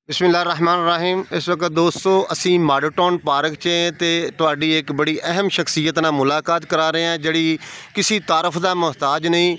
ਬਿਸਮਿਲ੍ਲਾਹਿਰਰਹਿਮਾਨਿਰਰਹੀਮ। ਇਸ ਵਕਤ ਦੋਸਤੋ ਅਸੀਂ ਮਾਡਲ ਪਾਰਕ 'ਚ ਤੇ ਤੁਹਾਡੀ ਇੱਕ ਬੜੀ ਅਹਿਮ ਸ਼ਖਸੀਅਤ ਨਾਲ ਮੁਲਾਕਾਤ ਕਰਾ ਰਹੇ ਹਾਂ ਜਿਹੜੀ ਕਿਸੇ ਤਾਰਫ ਦਾ ਮੁਹਤਾਜ ਨਹੀਂ।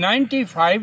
95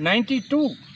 92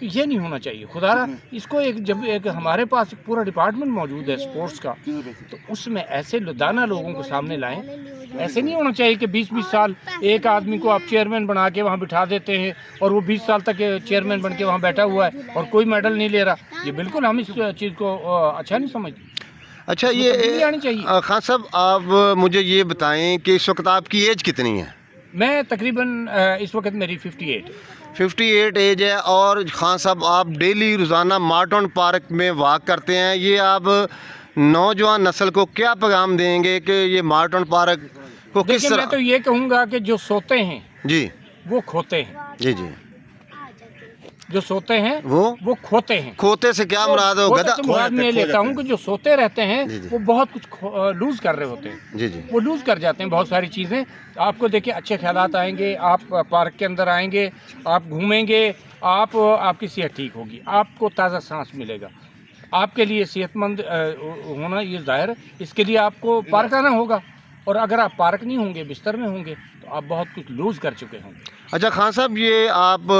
تو یہ نہیں ہونا چاہیے. خدا اس کو جب ایک ہمارے پاس ایک پورا ڈپارٹمنٹ موجود ہے اسپورٹس کا, تو اس میں ایسے دانا لوگوں کو سامنے لائیں. ایسے نہیں ہونا چاہیے کہ 20-20 سال ایک آدمی کو آپ چیئرمین بنا کے وہاں بٹھا دیتے ہیں اور وہ 20 سال تک چیئرمین بن کے وہاں بیٹھا ہوا ہے اور کوئی میڈل نہیں لے رہا. یہ بالکل ہم اس چیز کو اچھا نہیں سمجھتے. اچھا یہ آنی چاہیے. خان صاحب آپ مجھے یہ بتائیں کہ اس وقت آپ کی ایج کتنی ہے؟ میں تقریباً اس وقت میری 58 ایج ہے. اور خان صاحب آپ ڈیلی روزانہ مارٹن پارک میں واک کرتے ہیں. یہ آپ نوجوان نسل کو کیا پیغام دیں گے کہ یہ مارٹن پارک کو کس دیکھیں, طرح؟ میں تو یہ کہوں گا کہ جو سوتے ہیں جی وہ کھوتے ہیں. جی جی جو سوتے ہیں وہ کھوتے ہیں. کھوتے سے کیا مراد ہو؟ گدھا مراد میں لیتا ہوں کہ جو سوتے رہتے ہیں جی جی وہ بہت کچھ لوز کر رہے ہوتے ہیں. جی جی وہ لوز کر جاتے ہیں بہت ساری چیزیں. آپ کو دیکھیں اچھے خیالات آئیں گے, آپ پارک کے اندر آئیں گے, آپ گھومیں گے, آپ کی صحت ٹھیک ہوگی, آپ کو تازہ سانس ملے گا. آپ کے لیے صحت مند ہونا یہ ظاہر ہے. اس کے لیے آپ کو پارک آنا ہوگا, اور اگر آپ پارک نہیں ہوں گے, بستر میں ہوں گے, تو آپ بہت کچھ لوز کر چکے ہوں گے. اچھا خان صاحب یہ آپ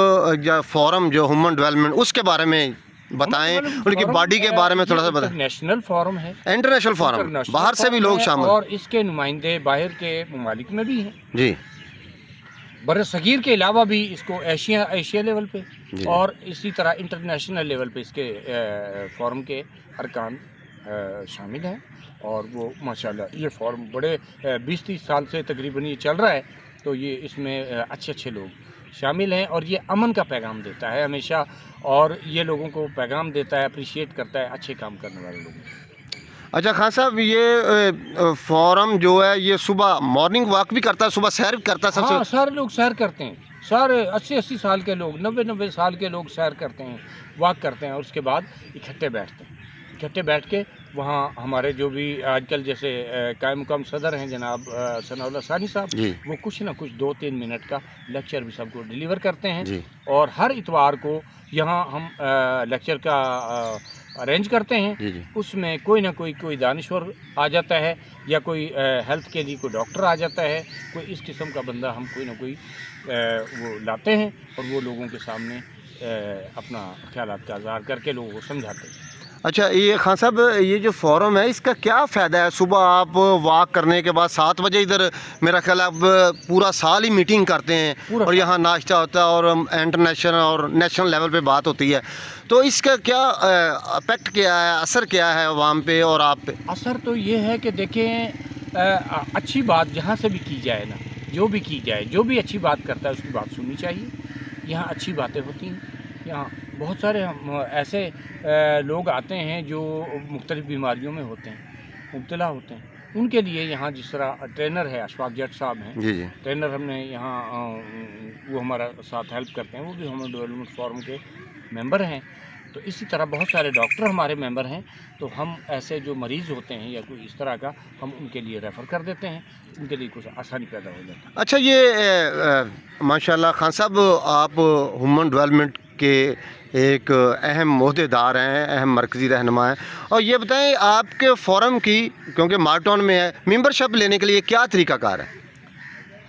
فورم جو ہیومن ڈیولپمنٹ اس کے بارے میں بتائیں, ان کی باڈی کے بارے میں تھوڑا سا بتائیں. نیشنل فورم ہے, انٹرنیشنل فورم, باہر سے بھی لوگ شامل, اور اس کے نمائندے باہر کے ممالک میں بھی ہیں. جی بر صغیر کے علاوہ بھی اس کو ایشیا لیول پہ جی اور اسی طرح انٹرنیشنل لیول پہ اس کے فورم کے ارکان شامل ہیں. اور وہ ماشاءاللہ یہ فورم بڑے 20-30 سال سے تقریباً یہ چل رہا ہے. تو یہ اس میں اچھے لوگ شامل ہیں, اور یہ امن کا پیغام دیتا ہے ہمیشہ, اور یہ لوگوں کو پیغام دیتا ہے, اپریشیٹ کرتا ہے اچھے کام کرنے والے لوگوں کو. اچھا خان صاحب یہ فورم جو ہے یہ صبح مارننگ واک بھی کرتا ہے, صبح سیر بھی کرتا ہے سب سے؟ ہاں, سارے لوگ سیر کرتے ہیں. سارے 80 سال کے لوگ, 90 سال کے لوگ سیر کرتے ہیں, واک کرتے ہیں, اور اس کے بعد اکٹھے بیٹھتے ہیں. اکٹھے بیٹھ کے وہاں ہمارے جو بھی آج کل جیسے قائم مقام صدر ہیں جناب ثناء اللہ ثانی صاحب, جی وہ کچھ نہ کچھ 2-3 منٹ کا لیکچر بھی سب کو ڈیلیور کرتے ہیں. جی اور ہر اتوار کو یہاں ہم لیکچر کا ارینج کرتے ہیں. جی جی اس میں کوئی نہ کوئی دانشور آ جاتا ہے, یا کوئی ہیلتھ کے لیے کوئی ڈاکٹر آ جاتا ہے, کوئی اس قسم کا بندہ ہم کوئی نہ کوئی وہ لاتے ہیں, اور وہ لوگوں کے سامنے اپنا خیالات کا اظہار کر کے لوگوں کو سمجھاتے ہیں. اچھا یہ خان صاحب یہ جو فورم ہے اس کا کیا فائدہ ہے؟ صبح آپ واک کرنے کے بعد 7 بجے ادھر میرا خیال ہے آپ پورا سال ہی میٹنگ کرتے ہیں, اور یہاں ناشتہ ہوتا ہے اور انٹرنیشنل اور نیشنل لیول پہ بات ہوتی ہے. تو اس کا کیا افیکٹ کیا ہے, اثر کیا ہے عوام پہ اور آپ پہ؟ اثر تو یہ ہے کہ دیکھیں اچھی بات جہاں سے بھی کی جائے نا, جو بھی کی جائے, جو بھی اچھی بات کرتا ہے اس کی بات سننی چاہیے. یہاں اچھی باتیں ہوتی ہیں. یہاں بہت سارے ایسے لوگ آتے ہیں جو مختلف بیماریوں میں ہوتے ہیں, مبتلا ہوتے ہیں. ان کے لیے یہاں جس طرح ٹرینر ہے اشفاق جٹ صاحب ہیں, جی جی ٹرینر ہم نے یہاں وہ ہمارا ساتھ ہیلپ کرتے ہیں, وہ بھی ہیومن ڈیولپمنٹ فورم کے ممبر ہیں. تو اسی طرح بہت سارے ڈاکٹر ہمارے ممبر ہیں. تو ہم ایسے جو مریض ہوتے ہیں یا کوئی اس طرح کا, ہم ان کے لیے ریفر کر دیتے ہیں, ان کے لیے کچھ آسانی پیدا ہو جاتی ہے. اچھا یہ ماشاءاللہ خان صاحب آپ ہیومن ڈیولپمنٹ کے ایک اہم عہدے دار ہیں, اہم مرکزی رہنما ہیں. اور یہ بتائیں آپ کے فورم کی, کیونکہ مارٹون میں ہے, ممبرشپ لینے کے لیے کیا طریقہ کار ہے؟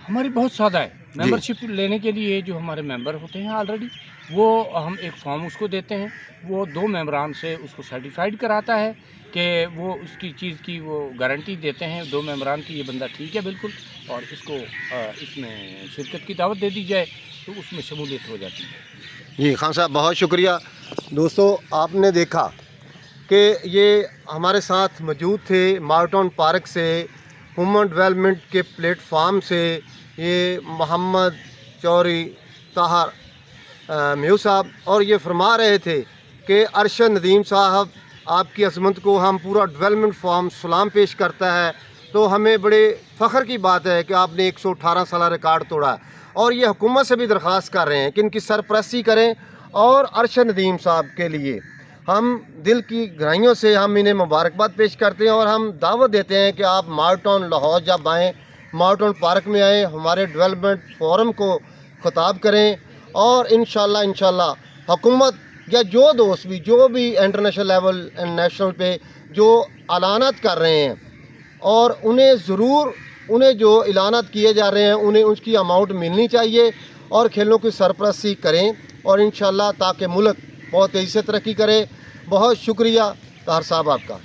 ہماری بہت سادہ ہے. ممبرشپ لینے کے لیے جو ہمارے ممبر ہوتے ہیں آلریڈی, وہ ہم ایک فارم اس کو دیتے ہیں. وہ 2 ممبران سے اس کو سرٹیفائڈ کراتا ہے کہ وہ اس کی چیز کی وہ گارنٹی دیتے ہیں 2 ممبران کی, یہ بندہ ٹھیک ہے بالکل, اور اس کو اس میں شرکت کی دعوت دے دی جائے تو اس میں شمولیت ہو جاتی ہے. جی خان صاحب بہت شکریہ. دوستو آپ نے دیکھا کہ یہ ہمارے ساتھ موجود تھے مارٹون پارک سے, ہیومن ڈیولپمنٹ کے پلیٹ فارم سے, یہ محمد چوری طاہر میو صاحب, اور یہ فرما رہے تھے کہ ارشد ندیم صاحب آپ کی عظمت کو ہم پورا ڈیولپمنٹ فارم سلام پیش کرتا ہے. تو ہمیں بڑے فخر کی بات ہے کہ آپ نے 118 سالہ ریکارڈ توڑا ہے, اور یہ حکومت سے بھی درخواست کر رہے ہیں کہ ان کی سرپرستی کریں. اور ارشد ندیم صاحب کے لیے ہم دل کی گہرائیوں سے ہم انہیں مبارکباد پیش کرتے ہیں, اور ہم دعوت دیتے ہیں کہ آپ مارٹون لاہور جب آئیں, مارٹون پارک میں آئیں, ہمارے ڈیولپمنٹ فورم کو خطاب کریں, اور انشاءاللہ حکومت یا جو دوست بھی جو بھی انٹرنیشنل لیول نیشنل پہ جو اعلانات کر رہے ہیں, اور انہیں ضرور انہیں جو اعلانات کیے جا رہے ہیں انہیں اس کی اماؤنٹ ملنی چاہیے, اور کھیلوں کی سرپرستی کریں. اور انشاءاللہ تاکہ ملک بہت تیزی سے ترقی کرے. بہت شکریہ طاہر صاحب آپ کا.